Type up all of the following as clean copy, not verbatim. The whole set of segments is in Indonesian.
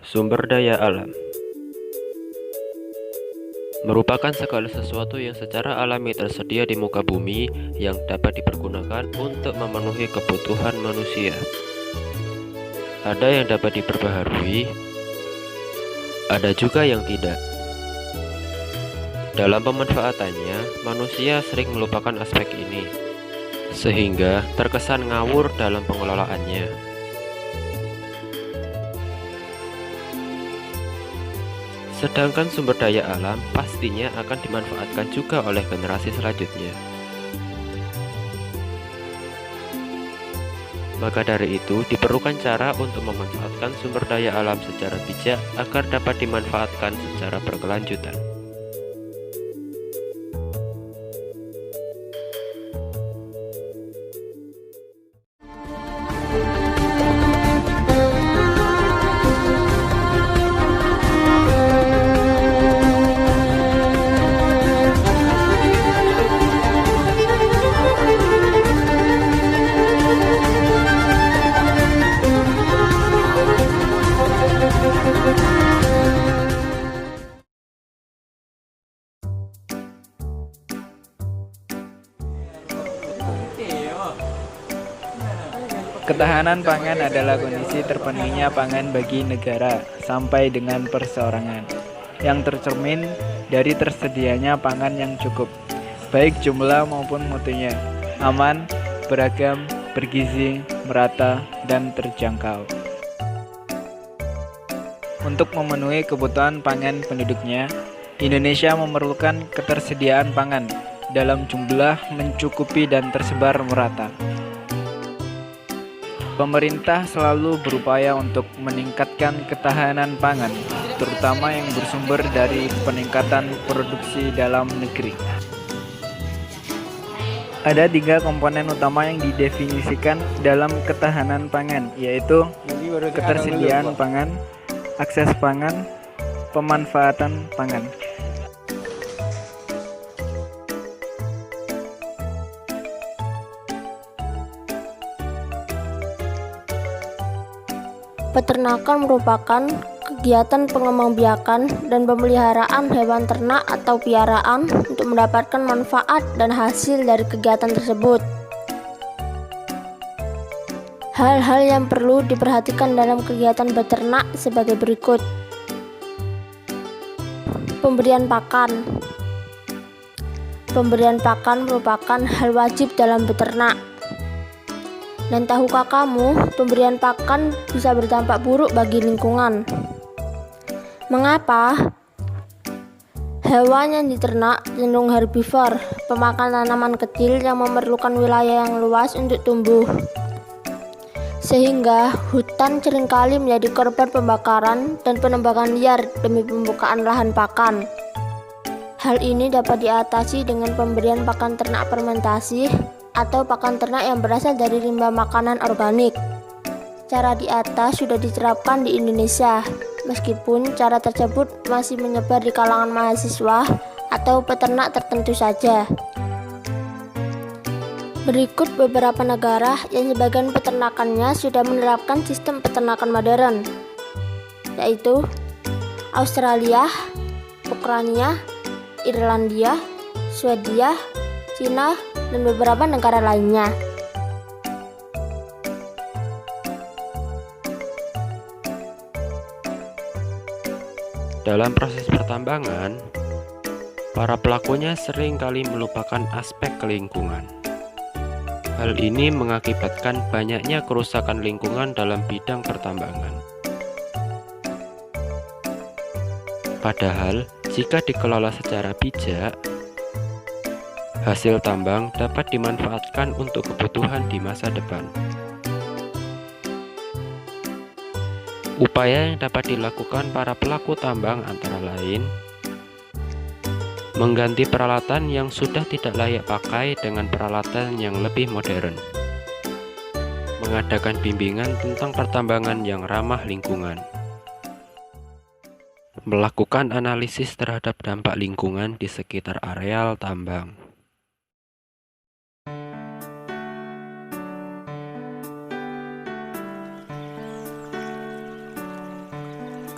Sumber daya alam merupakan segala sesuatu yang secara alami tersedia di muka bumi yang dapat dipergunakan untuk memenuhi kebutuhan manusia. Ada yang dapat diperbaharui, ada juga yang tidak. Dalam pemanfaatannya, manusia sering melupakan aspek ini, sehingga terkesan ngawur dalam pengelolaannya. Sedangkan sumber daya alam pastinya akan dimanfaatkan juga oleh generasi selanjutnya. Maka dari itu, diperlukan cara untuk memanfaatkan sumber daya alam secara bijak agar dapat dimanfaatkan secara berkelanjutan. Ketahanan pangan adalah kondisi terpenuhinya pangan bagi negara sampai dengan perseorangan, yang tercermin dari tersedianya pangan yang cukup, baik jumlah maupun mutunya, aman, beragam, bergizi, merata, dan terjangkau. Untuk memenuhi kebutuhan pangan penduduknya, Indonesia memerlukan ketersediaan pangan dalam jumlah mencukupi dan tersebar merata. Pemerintah selalu berupaya untuk meningkatkan ketahanan pangan, terutama yang bersumber dari peningkatan produksi dalam negeri. Ada 3 komponen utama yang didefinisikan dalam ketahanan pangan, yaitu ketersediaan pangan, akses pangan, pemanfaatan pangan. Peternakan merupakan kegiatan pengembangbiakan dan pemeliharaan hewan ternak atau piaraan untuk mendapatkan manfaat dan hasil dari kegiatan tersebut. Hal-hal yang perlu diperhatikan dalam kegiatan beternak sebagai berikut. Pemberian pakan. Pemberian pakan merupakan hal wajib dalam beternak. Dan tahukah kamu, pemberian pakan bisa berdampak buruk bagi lingkungan? Mengapa? Hewan yang diternak cenderung herbivor, pemakan tanaman kecil yang memerlukan wilayah yang luas untuk tumbuh. Sehingga hutan seringkali menjadi korban pembakaran dan penebangan liar demi pembukaan lahan pakan. Hal ini dapat diatasi dengan pemberian pakan ternak fermentasi atau pakan ternak yang berasal dari limbah makanan organik. Cara di atas sudah diterapkan di Indonesia, meskipun cara tersebut masih menyebar di kalangan mahasiswa atau peternak tertentu saja. Berikut beberapa negara yang sebagian peternakannya sudah menerapkan sistem peternakan modern, yaitu Australia, Ukraina, Irlandia, Swedia, Cina, dan beberapa negara lainnya. Dalam proses pertambangan, para pelakunya sering kali melupakan aspek lingkungan. Hal ini mengakibatkan banyaknya kerusakan lingkungan dalam bidang pertambangan. Padahal, jika dikelola secara bijak, hasil tambang dapat dimanfaatkan untuk kebutuhan di masa depan. Upaya yang dapat dilakukan para pelaku tambang antara lain mengganti peralatan yang sudah tidak layak pakai dengan peralatan yang lebih modern, mengadakan bimbingan tentang pertambangan yang ramah lingkungan, melakukan analisis terhadap dampak lingkungan di sekitar areal tambang.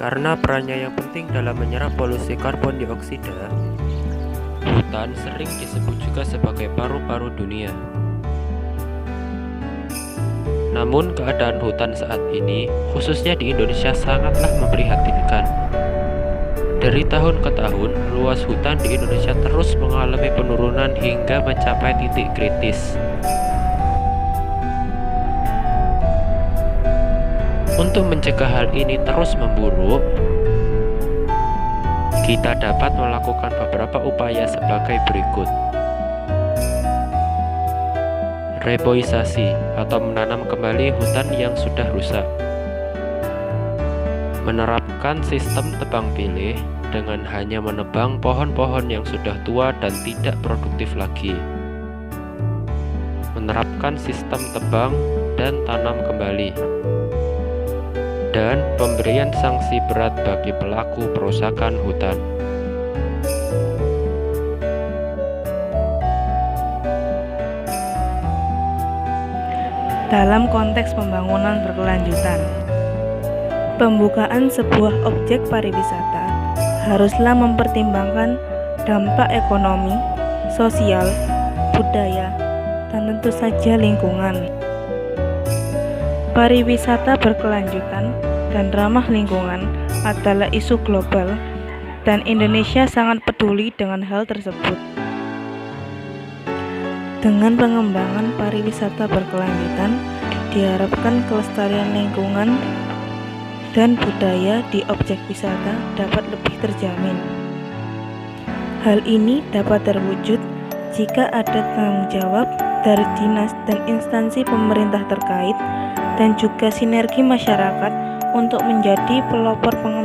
Karena perannya yang penting dalam menyerap polusi karbon dioksida, hutan sering disebut juga sebagai paru-paru dunia. Namun keadaan hutan saat ini, khususnya di Indonesia, sangatlah memprihatinkan. Dari tahun ke tahun, luas hutan di Indonesia terus mengalami penurunan hingga mencapai titik kritis. Untuk mencegah hal ini terus memburuk, kita dapat melakukan beberapa upaya sebagai berikut. Reboisasi atau menanam kembali hutan yang sudah rusak. Menerapkan sistem tebang pilih dengan hanya menebang pohon-pohon yang sudah tua dan tidak produktif lagi. Menerapkan sistem tebang dan tanam kembali. Dan pemberian sanksi berat bagi pelaku perusakan hutan. Dalam konteks pembangunan berkelanjutan, pembukaan sebuah objek pariwisata haruslah mempertimbangkan dampak ekonomi, sosial, budaya, dan tentu saja lingkungan. Pariwisata berkelanjutan dan ramah lingkungan adalah isu global, dan Indonesia sangat peduli dengan hal tersebut. Dengan pengembangan pariwisata berkelanjutan, diharapkan kelestarian lingkungan dan budaya di objek wisata dapat lebih terjamin. Hal ini dapat terwujud jika ada tanggung jawab dari dinas dan instansi pemerintah terkait dan juga sinergi masyarakat untuk menjadi pelopor pengembangan